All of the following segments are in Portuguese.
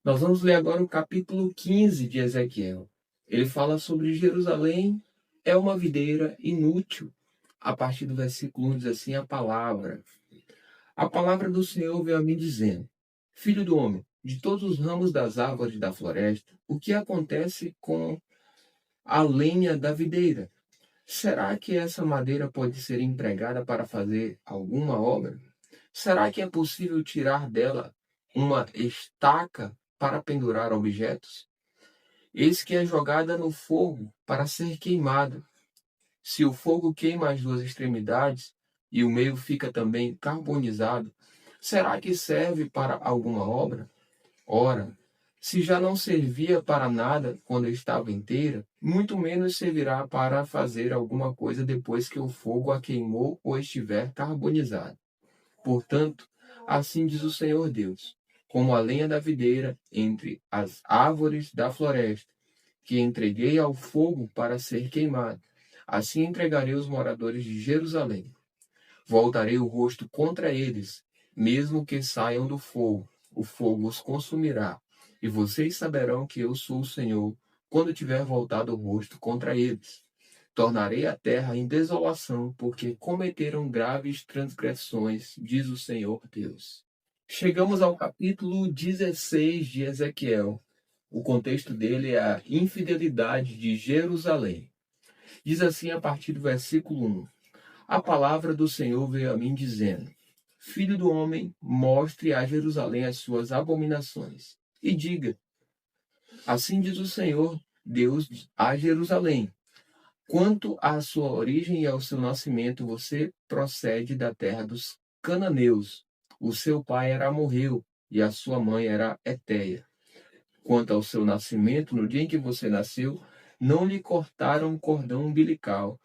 Nós vamos ler agora o capítulo 15 de Ezequiel. Ele fala sobre Jerusalém é uma videira inútil. A partir do versículo 1 diz assim a palavra do Senhor veio a mim dizendo: Filho do homem, de todos os ramos das árvores da floresta, o que acontece com a lenha da videira? Será que essa madeira pode ser empregada para fazer alguma obra? Será que é possível tirar dela uma estaca para pendurar objetos? Eis que é jogada no fogo para ser queimada. Se o fogo queima as duas extremidades e o meio fica também carbonizado, será que serve para alguma obra? Ora, se já não servia para nada quando estava inteira, muito menos servirá para fazer alguma coisa depois que o fogo a queimou ou estiver carbonizado. Portanto, assim diz o Senhor Deus: como a lenha da videira entre as árvores da floresta, que entreguei ao fogo para ser queimado, assim entregarei os moradores de Jerusalém. Voltarei o rosto contra eles, mesmo que saiam do fogo. O fogo os consumirá, e vocês saberão que eu sou o Senhor, quando tiver voltado o rosto contra eles. Tornarei a terra em desolação, porque cometeram graves transgressões, diz o Senhor Deus. Chegamos ao capítulo 16 de Ezequiel. O contexto dele é a infidelidade de Jerusalém. Diz assim a partir do versículo 1. A palavra do Senhor veio a mim dizendo: Filho do homem, mostre a Jerusalém as suas abominações. E diga: assim diz o Senhor Deus a Jerusalém: quanto à sua origem e ao seu nascimento, você procede da terra dos cananeus. O seu pai era amorreu e a sua mãe era heteia. Quanto ao seu nascimento, no dia em que você nasceu, não lhe cortaram o cordão umbilical,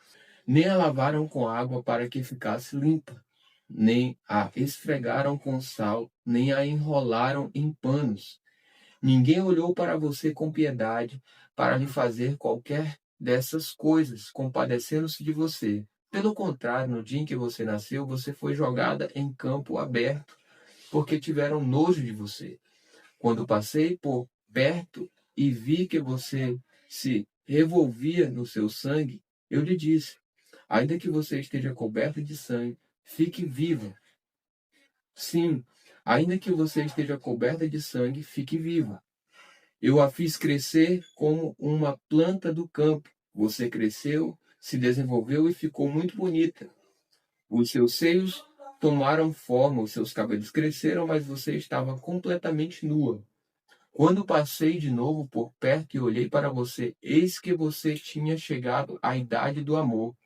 nem a lavaram com água para que ficasse limpa, nem a esfregaram com sal, nem a enrolaram em panos. Ninguém olhou para você com piedade para lhe fazer qualquer dessas coisas, compadecendo-se de você. Pelo contrário, no dia em que você nasceu, você foi jogada em campo aberto, porque tiveram nojo de você. Quando passei por perto e vi que você se revolvia no seu sangue, eu lhe disse: ainda que você esteja coberta de sangue, fique viva. Sim, ainda que você esteja coberta de sangue, fique viva. Eu a fiz crescer como uma planta do campo. Você cresceu, se desenvolveu e ficou muito bonita. Os seus seios tomaram forma, os seus cabelos cresceram, mas você estava completamente nua. Quando passei de novo por perto e olhei para você, eis que você tinha chegado à idade do amor.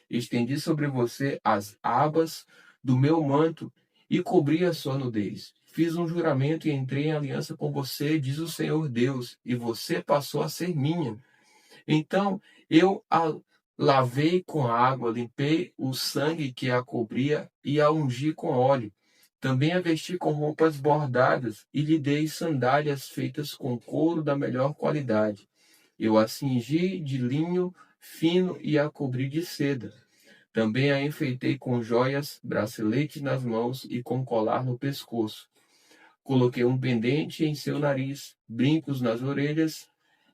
Estendi sobre você as abas do meu manto e cobri a sua nudez. Fiz um juramento e entrei em aliança com você, diz o Senhor Deus, e você passou a ser minha. Então eu a lavei com água, limpei o sangue que a cobria e a ungi com óleo. Também a vesti com roupas bordadas e lhe dei sandálias feitas com couro da melhor qualidade. Eu a cingi de linho fino e a cobri de seda. Também a enfeitei com joias, bracelete nas mãos e com colar no pescoço. Coloquei um pendente em seu nariz, brincos nas orelhas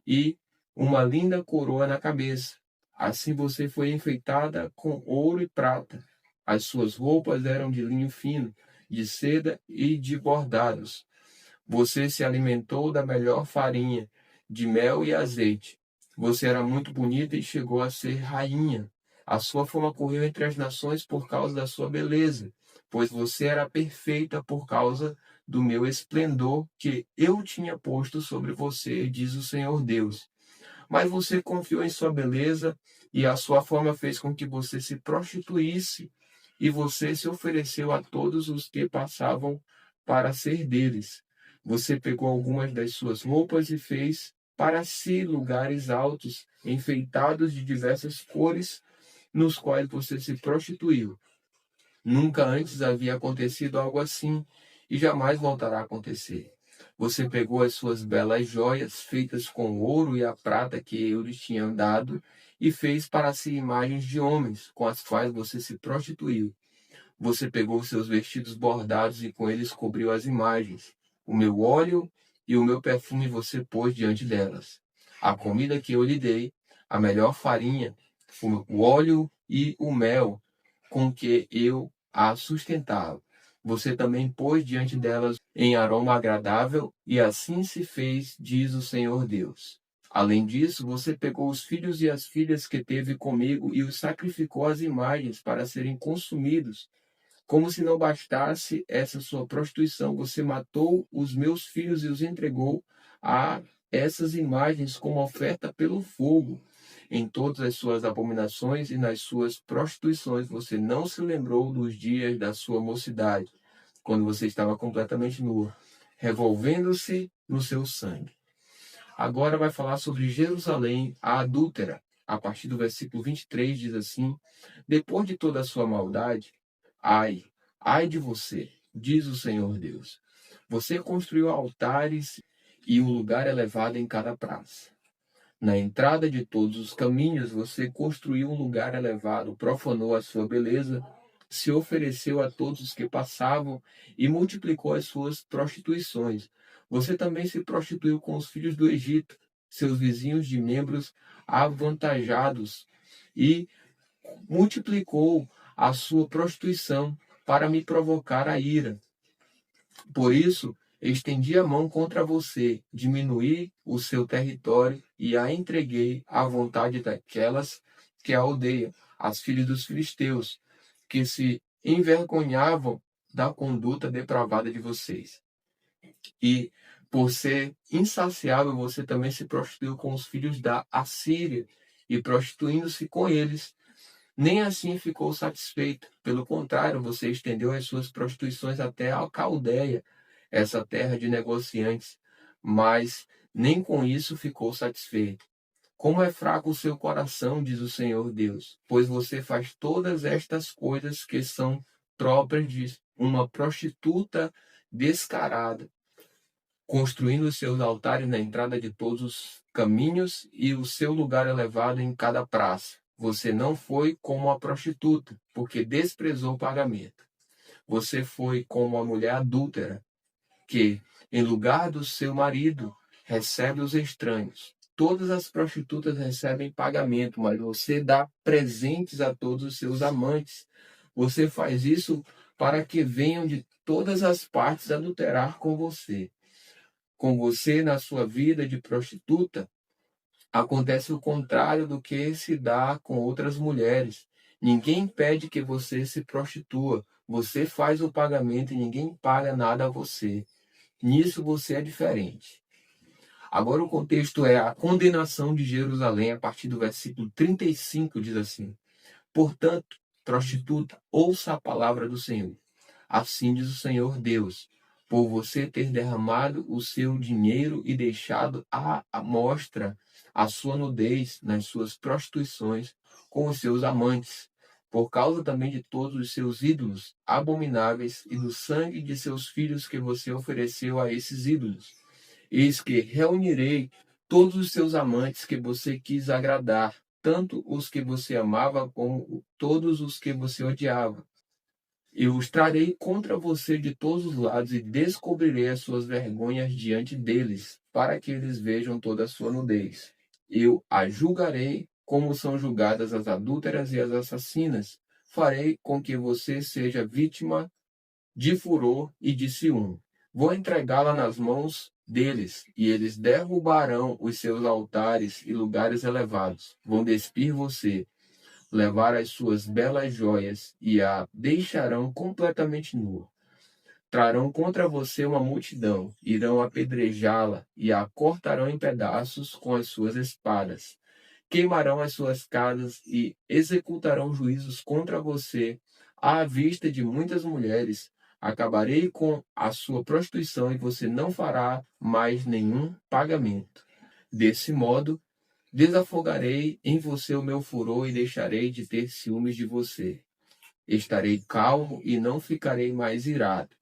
e uma linda coroa na cabeça. Assim você foi enfeitada com ouro e prata. As suas roupas eram de linho fino, de seda e de bordados. Você se alimentou da melhor farinha, de mel e azeite. Você era muito bonita e chegou a ser rainha. A sua fama correu entre as nações por causa da sua beleza, pois você era perfeita por causa do meu esplendor que eu tinha posto sobre você, diz o Senhor Deus. Mas você confiou em sua beleza e a sua fama fez com que você se prostituísse e você se ofereceu a todos os que passavam para ser deles. Você pegou algumas das suas roupas e fez para si lugares altos, enfeitados de diversas cores, nos quais você se prostituiu. Nunca antes havia acontecido algo assim e jamais voltará a acontecer. Você pegou as suas belas joias, feitas com ouro e a prata que eu lhe tinha dado, e fez para si imagens de homens, com as quais você se prostituiu. Você pegou seus vestidos bordados e com eles cobriu as imagens. O meu óleo e o meu perfume você pôs diante delas. A comida que eu lhe dei, a melhor farinha, o óleo e o mel com que eu a sustentava. Você também pôs diante delas em aroma agradável, e assim se fez, diz o Senhor Deus. Além disso, você pegou os filhos e as filhas que teve comigo e os sacrificou às imagens para serem consumidos. Como se não bastasse essa sua prostituição, você matou os meus filhos e os entregou a essas imagens como oferta pelo fogo. Em todas as suas abominações e nas suas prostituições, você não se lembrou dos dias da sua mocidade, quando você estava completamente nua, revolvendo-se no seu sangue. Agora vai falar sobre Jerusalém, a adúltera. A partir do versículo 23 diz assim: depois de toda a sua maldade, ai, ai de você, diz o Senhor Deus. Você construiu altares e um lugar elevado em cada praça. Na entrada de todos os caminhos, você construiu um lugar elevado, profanou a sua beleza, se ofereceu a todos os que passavam e multiplicou as suas prostituições. Você também se prostituiu com os filhos do Egito, seus vizinhos de membros avantajados, e multiplicou a sua prostituição para me provocar a ira. Por isso, estendi a mão contra você, diminuí o seu território e a entreguei à vontade daquelas que a odeiam, as filhas dos filisteus, que se envergonhavam da conduta depravada de vocês. E, por ser insaciável, você também se prostituiu com os filhos da Assíria, e prostituindo-se com eles, nem assim ficou satisfeito. Pelo contrário, você estendeu as suas prostituições até a Caldeia, essa terra de negociantes, mas nem com isso ficou satisfeito. Como é fraco o seu coração, diz o Senhor Deus, pois você faz todas estas coisas que são próprias de uma prostituta descarada, construindo os seus altares na entrada de todos os caminhos e o seu lugar elevado em cada praça. Você não foi como a prostituta, porque desprezou o pagamento. Você foi como a mulher adúltera, que, em lugar do seu marido, recebe os estranhos. Todas as prostitutas recebem pagamento, mas você dá presentes a todos os seus amantes. Você faz isso para que venham de todas as partes adulterar com você. Com você na sua vida de prostituta, acontece o contrário do que se dá com outras mulheres. Ninguém pede que você se prostitua. Você faz o pagamento e ninguém paga nada a você. Nisso você é diferente. Agora o contexto é a condenação de Jerusalém a partir do versículo 35, diz assim: portanto, prostituta, ouça a palavra do Senhor. Assim diz o Senhor Deus: por você ter derramado o seu dinheiro e deixado à mostra a sua nudez nas suas prostituições com os seus amantes, por causa também de todos os seus ídolos abomináveis e do sangue de seus filhos que você ofereceu a esses ídolos. Eis que reunirei todos os seus amantes que você quis agradar, tanto os que você amava como todos os que você odiava. Eu os trarei contra você de todos os lados e descobrirei as suas vergonhas diante deles, para que eles vejam toda a sua nudez. Eu a julgarei como são julgadas as adúlteras e as assassinas. Farei com que você seja vítima de furor e de ciúme. Vou entregá-la nas mãos deles, e eles derrubarão os seus altares e lugares elevados. Vão despir você, levar as suas belas joias e a deixarão completamente nua. Trarão contra você uma multidão, irão apedrejá-la e a cortarão em pedaços com as suas espadas. Queimarão as suas casas e executarão juízos contra você à vista de muitas mulheres. Acabarei com a sua prostituição e você não fará mais nenhum pagamento. Desse modo, desafogarei em você o meu furor e deixarei de ter ciúmes de você. Estarei calmo e não ficarei mais irado,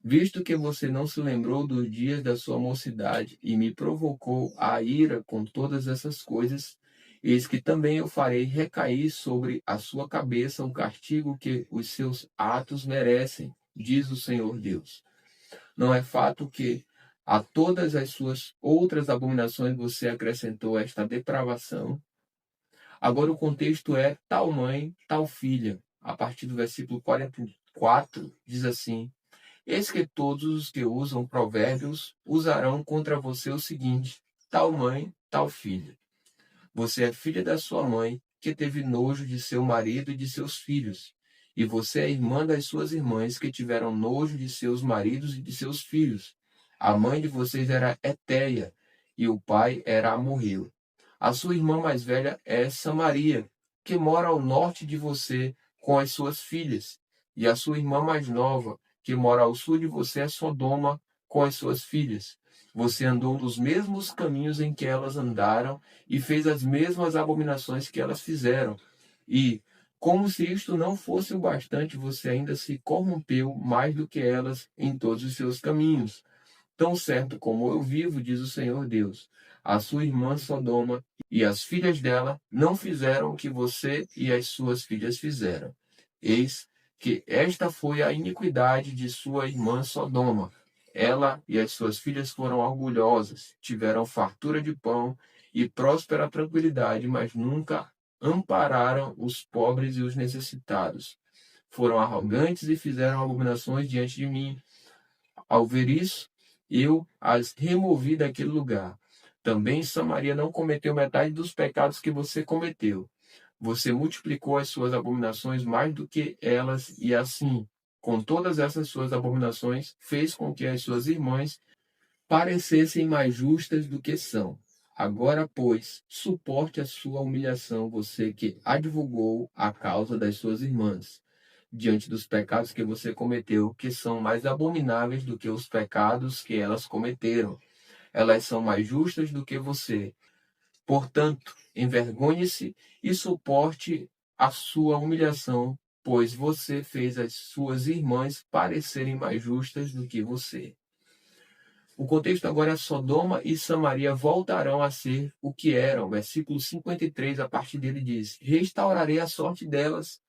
visto que você não se lembrou dos dias da sua mocidade e me provocou a ira com todas essas coisas. Eis que também eu farei recair sobre a sua cabeça um castigo que os seus atos merecem, diz o Senhor Deus. Não é fato que A todas as suas outras abominações você acrescentou esta depravação. Agora o contexto é tal mãe, tal filha. A partir do versículo 44, diz assim: Eis que todos os que usam provérbios usarão contra você o seguinte: tal mãe, tal filha. Você é filha da sua mãe, que teve nojo de seu marido e de seus filhos. E você é irmã das suas irmãs, que tiveram nojo de seus maridos e de seus filhos. A mãe de vocês era Etéia, e o pai era Amorreu. A sua irmã mais velha é Samaria, que mora ao norte de você com as suas filhas. E a sua irmã mais nova, que mora ao sul de você, é Sodoma com as suas filhas. Você andou nos mesmos caminhos em que elas andaram e fez as mesmas abominações que elas fizeram. E, como se isto não fosse o bastante, você ainda se corrompeu mais do que elas em todos os seus caminhos. Tão certo como eu vivo, diz o Senhor Deus, a sua irmã Sodoma e as filhas dela não fizeram o que você e as suas filhas fizeram. Eis que esta foi a iniquidade de sua irmã Sodoma. Ela e as suas filhas foram orgulhosas, tiveram fartura de pão e próspera tranquilidade, mas nunca ampararam os pobres e os necessitados. Foram arrogantes e fizeram abominações diante de mim. Ao ver isso, eu as removi daquele lugar. Também Samaria não cometeu metade dos pecados que você cometeu. Você multiplicou as suas abominações mais do que elas, e assim, com todas essas suas abominações, fez com que as suas irmãs parecessem mais justas do que são. Agora, pois, suporte a sua humilhação, você que advogou a causa das suas irmãs, diante dos pecados que você cometeu, que são mais abomináveis do que os pecados que elas cometeram. Elas são mais justas do que você. Portanto, envergonhe-se e suporte a sua humilhação, pois você fez as suas irmãs parecerem mais justas do que você. O contexto agora é Sodoma e Samaria voltarão a ser o que eram. Versículo 53, a partir dele diz: Restaurarei a sorte delas,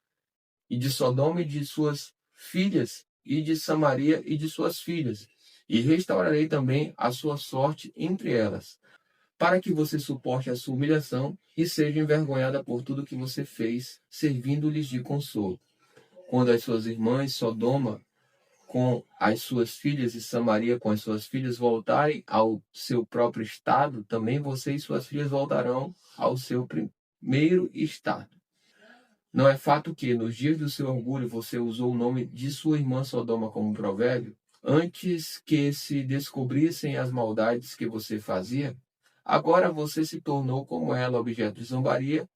e de Sodoma e de suas filhas, e de Samaria e de suas filhas, e restaurarei também a sua sorte entre elas, para que você suporte a sua humilhação e seja envergonhada por tudo que você fez, servindo-lhes de consolo. Quando as suas irmãs, Sodoma com as suas filhas e Samaria com as suas filhas voltarem ao seu próprio estado, também você e suas filhas voltarão ao seu primeiro estado. Não é fato que, nos dias do seu orgulho, você usou o nome de sua irmã Sodoma como provérbio, antes que se descobrissem as maldades que você fazia? Agora você se tornou como ela, objeto de zombaria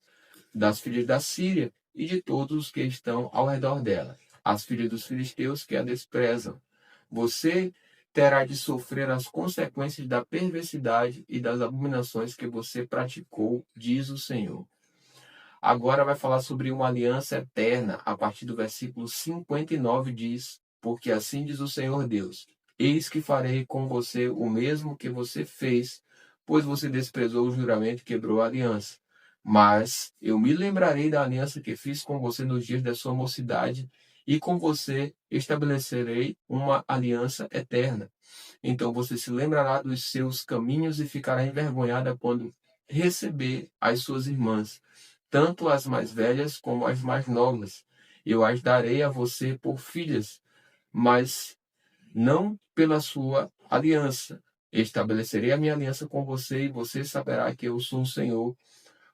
das filhas da Síria e de todos os que estão ao redor dela, as filhas dos filisteus que a desprezam. Você terá de sofrer as consequências da perversidade e das abominações que você praticou, diz o Senhor. Agora vai falar sobre uma aliança eterna. A partir do versículo 59 diz: Porque assim diz o Senhor Deus: Eis que farei com você o mesmo que você fez, pois você desprezou o juramento e quebrou a aliança. Mas eu me lembrarei da aliança que fiz com você nos dias da sua mocidade, e com você estabelecerei uma aliança eterna. Então você se lembrará dos seus caminhos e ficará envergonhada quando receber as suas irmãs, tanto as mais velhas como as mais novas. Eu as darei a você por filhas, mas não pela sua aliança. Estabelecerei a minha aliança com você e você saberá que eu sou o Senhor,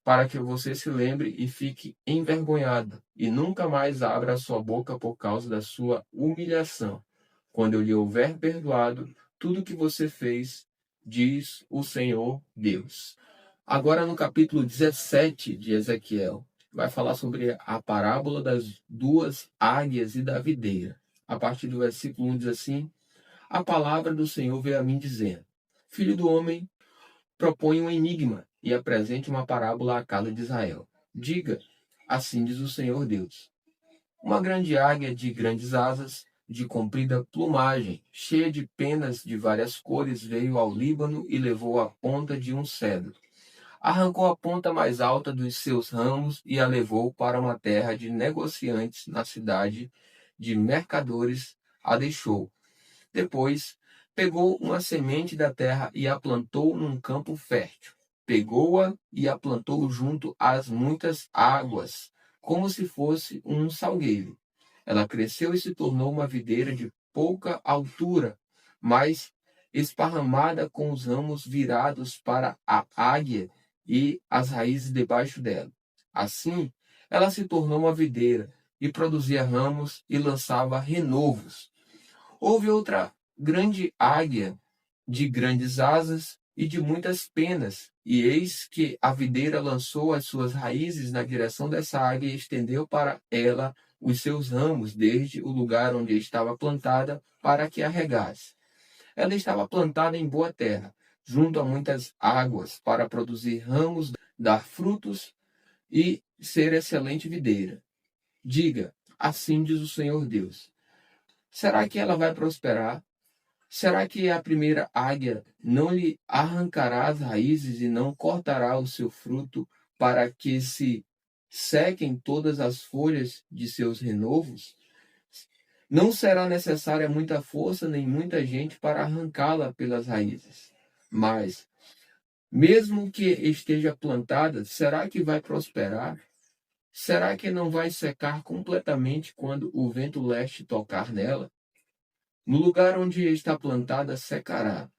para que você se lembre e fique envergonhada e nunca mais abra a sua boca por causa da sua humilhação. Quando eu lhe houver perdoado tudo o que você fez, diz o Senhor Deus. Agora, no capítulo 17 de Ezequiel, vai falar sobre a parábola das duas águias e da videira. A partir do versículo 1 diz assim: A palavra do Senhor veio a mim dizendo: Filho do homem, propõe um enigma e apresente uma parábola à casa de Israel. Diga: Assim diz o Senhor Deus. Uma grande águia de grandes asas, de comprida plumagem, cheia de penas de várias cores, veio ao Líbano e levou a ponta de um cedro. Arrancou a ponta mais alta dos seus ramos e a levou para uma terra de negociantes na cidade de mercadores, a deixou. Depois Pegou uma semente da terra e a plantou num campo fértil. Pegou-a e a plantou junto às muitas águas, como se fosse um salgueiro. Ela cresceu e se tornou uma videira de pouca altura, mas esparramada com os ramos virados para a águia e as raízes debaixo dela. Assim, ela se tornou uma videira e produzia ramos e lançava renovos. Houve outra grande águia de grandes asas e de muitas penas, e eis que a videira lançou as suas raízes na direção dessa águia e estendeu para ela os seus ramos desde o lugar onde estava plantada para que a regasse. Ela estava plantada em boa terra, junto a muitas águas, para produzir ramos, dar frutos e ser excelente videira. Diga, assim diz o Senhor Deus. Será que ela vai prosperar? Será que a primeira águia não lhe arrancará as raízes e não cortará o seu fruto para que se sequem todas as folhas de seus renovos? Não será necessária muita força nem muita gente para arrancá-la pelas raízes. Mas, mesmo que esteja plantada, será que vai prosperar? Será que não vai secar completamente quando o vento leste tocar nela? No lugar onde está plantada, secará.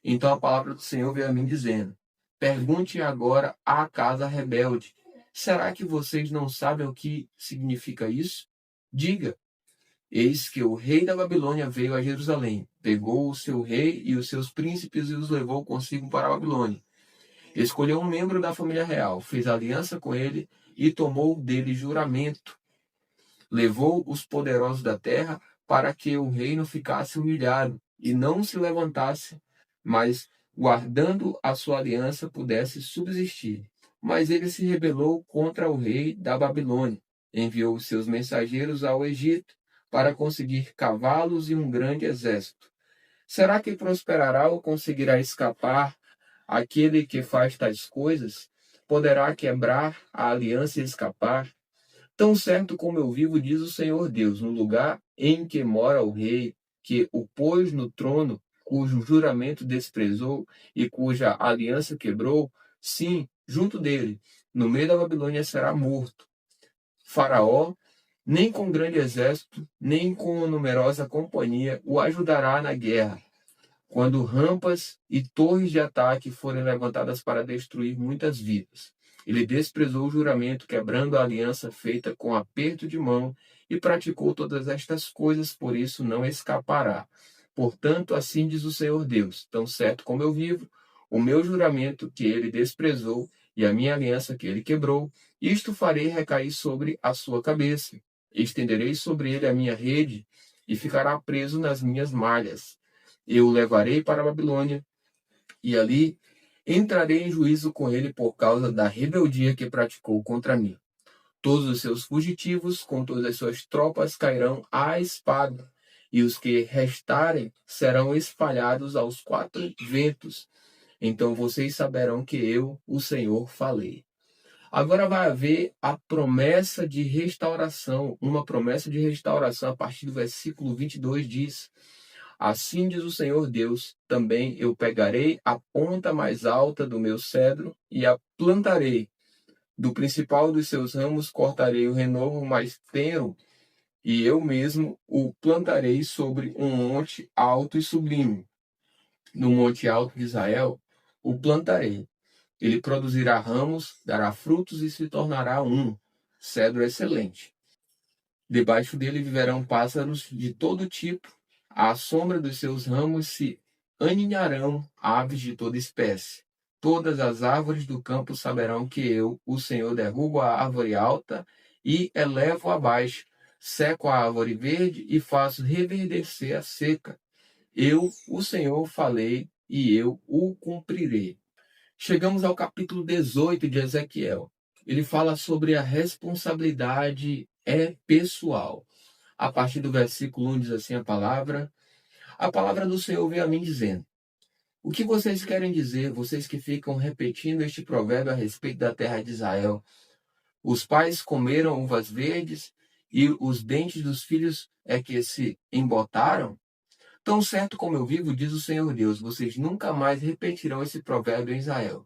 Então a palavra do Senhor veio a mim dizendo: pergunte agora à casa rebelde: será que vocês não sabem o que significa isso? Diga: eis que o rei da Babilônia veio a Jerusalém, pegou o seu rei e os seus príncipes e os levou consigo para a Babilônia. Escolheu um membro da família real, fez aliança com ele e tomou dele juramento. Levou os poderosos da terra para que o reino ficasse humilhado e não se levantasse, mas, guardando a sua aliança, pudesse subsistir. Mas ele se rebelou contra o rei da Babilônia, enviou os seus mensageiros ao Egito para conseguir cavalos e um grande exército. Será que prosperará ou conseguirá escapar aquele que faz tais coisas? Poderá quebrar a aliança e escapar? Tão certo como eu vivo, diz o Senhor Deus, no lugar em que mora o rei, que o pôs no trono, cujo juramento desprezou e cuja aliança quebrou, sim, junto dele, no meio da Babilônia será morto. Faraó, nem com grande exército, nem com numerosa companhia, o ajudará na guerra, quando rampas e torres de ataque forem levantadas para destruir muitas vidas. Ele desprezou o juramento, quebrando a aliança feita com aperto de mão, e praticou todas estas coisas, por isso não escapará. Portanto, assim diz o Senhor Deus: tão certo como eu vivo, o meu juramento que ele desprezou e a minha aliança que ele quebrou, isto farei recair sobre a sua cabeça. Estenderei sobre ele a minha rede e ficará preso nas minhas malhas. Eu o levarei para a Babilônia e ali entrarei em juízo com ele por causa da rebeldia que praticou contra mim. Todos os seus fugitivos, com todas as suas tropas, cairão à espada, e os que restarem serão espalhados aos quatro ventos. Então vocês saberão que eu, o Senhor, falei. Agora vai haver a promessa de restauração, uma promessa de restauração a partir do versículo 22 diz: assim diz o Senhor Deus, também eu pegarei a ponta mais alta do meu cedro e a plantarei. Do principal dos seus ramos cortarei o renovo mais tenro, e eu mesmo o plantarei sobre um monte alto e sublime. No monte alto de Israel o plantarei. Ele produzirá ramos, dará frutos e se tornará um cedro excelente. Debaixo dele viverão pássaros de todo tipo. À sombra dos seus ramos se aninharão aves de toda espécie. Todas as árvores do campo saberão que eu, o Senhor, derrubo a árvore alta e elevo abaixo, seco a árvore verde e faço reverdecer a seca. Eu, o Senhor, falei e eu o cumprirei. Chegamos ao capítulo 18 de Ezequiel. Ele fala sobre a responsabilidade pessoal. A partir do versículo 1 diz assim a palavra do Senhor veio a mim dizendo: o que vocês querem dizer, vocês que ficam repetindo este provérbio a respeito da terra de Israel? Os pais comeram uvas verdes e os dentes dos filhos é que se embotaram? Tão certo como eu vivo, diz o Senhor Deus, vocês nunca mais repetirão esse provérbio em Israel.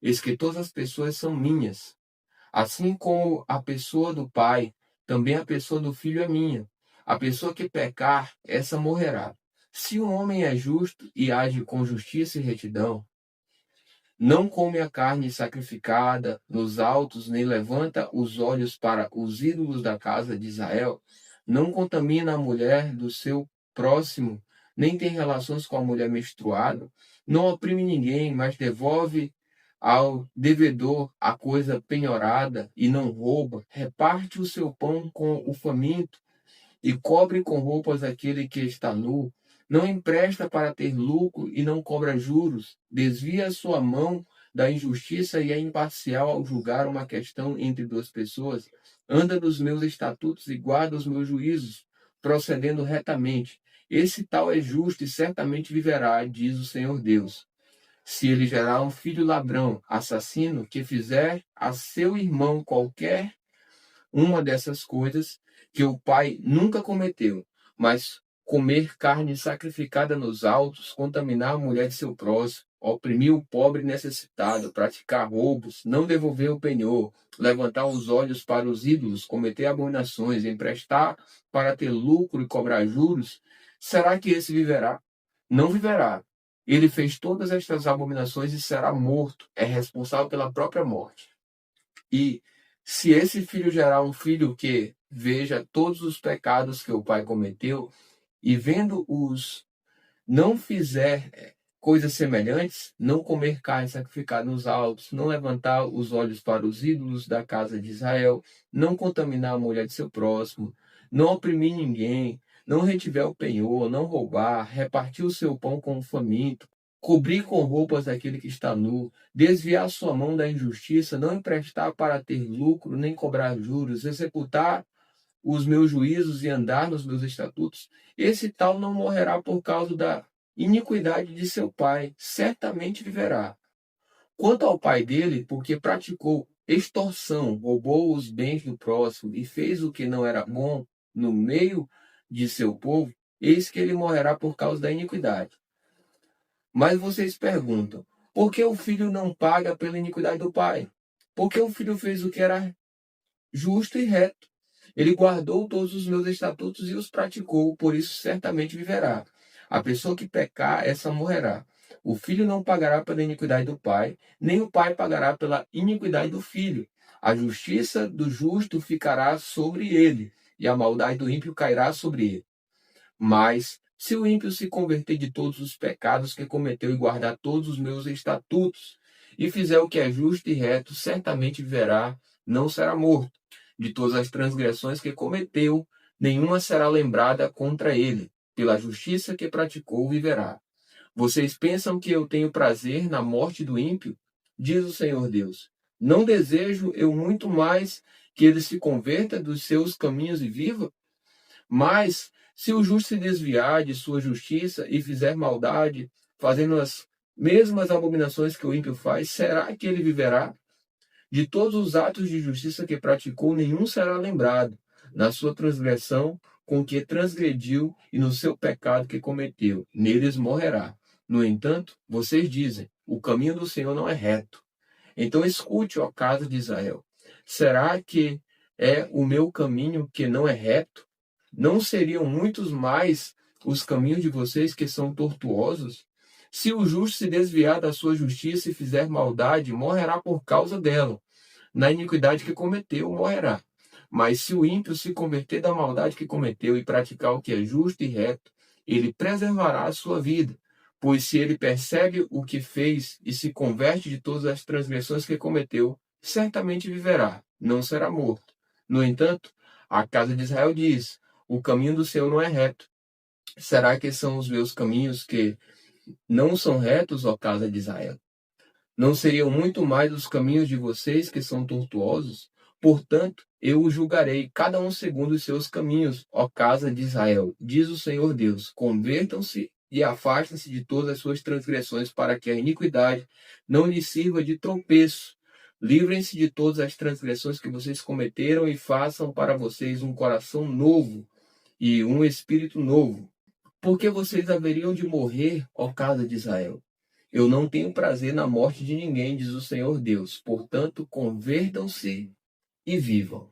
Eis que todas as pessoas são minhas. Assim como a pessoa do Pai, também a pessoa do Filho é minha. A pessoa que pecar, essa morrerá. Se um homem é justo e age com justiça e retidão, não come a carne sacrificada nos altos, nem levanta os olhos para os ídolos da casa de Israel, não contamina a mulher do seu próximo, nem tem relações com a mulher menstruada, não oprime ninguém, mas devolve ao devedor a coisa penhorada e não rouba, reparte o seu pão com o faminto e cobre com roupas aquele que está nu, não empresta para ter lucro e não cobra juros, desvia a sua mão da injustiça e é imparcial ao julgar uma questão entre duas pessoas, anda nos meus estatutos e guarda os meus juízos, procedendo retamente. Esse tal é justo e certamente viverá, diz o Senhor Deus. Se ele gerar um filho ladrão, assassino, que fizer a seu irmão qualquer uma dessas coisas que o pai nunca cometeu, mas comer carne sacrificada nos altos, contaminar a mulher de seu próximo, oprimir o pobre necessitado, praticar roubos, não devolver o penhor, levantar os olhos para os ídolos, cometer abominações, emprestar para ter lucro e cobrar juros, será que esse viverá? Não viverá. Ele fez todas estas abominações e será morto, é responsável pela própria morte. E se esse filho gerar um filho que veja todos os pecados que o pai cometeu e vendo-os não fizer coisas semelhantes, não comer carne sacrificada nos altos, não levantar os olhos para os ídolos da casa de Israel, não contaminar a mulher de seu próximo, não oprimir ninguém, não retiver o penhor, não roubar, repartir o seu pão com o faminto, cobrir com roupas aquele que está nu, desviar sua mão da injustiça, não emprestar para ter lucro, nem cobrar juros, executar os meus juízos e andar nos meus estatutos, esse tal não morrerá por causa da iniquidade de seu pai, certamente viverá. Quanto ao pai dele, porque praticou extorsão, roubou os bens do próximo e fez o que não era bom no meio de seu povo, eis que ele morrerá por causa da iniquidade. Mas vocês perguntam, por que o filho não paga pela iniquidade do pai? Porque o filho fez o que era justo e reto. Ele guardou todos os meus estatutos e os praticou, por isso certamente viverá. A pessoa que pecar, essa morrerá. O filho não pagará pela iniquidade do pai, nem o pai pagará pela iniquidade do filho. A justiça do justo ficará sobre ele, e a maldade do ímpio cairá sobre ele. Mas, se o ímpio se converter de todos os pecados que cometeu e guardar todos os meus estatutos, e fizer o que é justo e reto, certamente viverá, não será morto. De todas as transgressões que cometeu, nenhuma será lembrada contra ele. Pela justiça que praticou, viverá. Vocês pensam que eu tenho prazer na morte do ímpio? Diz o Senhor Deus. Não desejo eu muito mais que ele se converta dos seus caminhos e viva? Mas, se o justo se desviar de sua justiça e fizer maldade, fazendo as mesmas abominações que o ímpio faz, será que ele viverá? De todos os atos de justiça que praticou, nenhum será lembrado, na sua transgressão com que transgrediu e no seu pecado que cometeu. Neles morrerá. No entanto, vocês dizem: o caminho do Senhor não é reto. Então escute, ó casa de Israel. Será que é o meu caminho que não é reto? Não seriam muitos mais os caminhos de vocês que são tortuosos? Se o justo se desviar da sua justiça e fizer maldade, morrerá por causa dela. Na iniquidade que cometeu, morrerá. Mas se o ímpio se converter da maldade que cometeu e praticar o que é justo e reto, ele preservará a sua vida. Pois se ele percebe o que fez e se converte de todas as transgressões que cometeu, certamente viverá, não será morto. No entanto, a casa de Israel diz: o caminho do Senhor não é reto. Será que são os meus caminhos que não são retos, ó casa de Israel? Não seriam muito mais os caminhos de vocês que são tortuosos? Portanto, eu os julgarei, cada um segundo os seus caminhos, ó casa de Israel. Diz o Senhor Deus: convertam-se e afastem-se de todas as suas transgressões, para que a iniquidade não lhes sirva de tropeço. Livrem-se de todas as transgressões que vocês cometeram e façam para vocês um coração novo e um espírito novo. Porque vocês haveriam de morrer, ó casa de Israel. Eu não tenho prazer na morte de ninguém, diz o Senhor Deus. Portanto, convertam-se e vivam.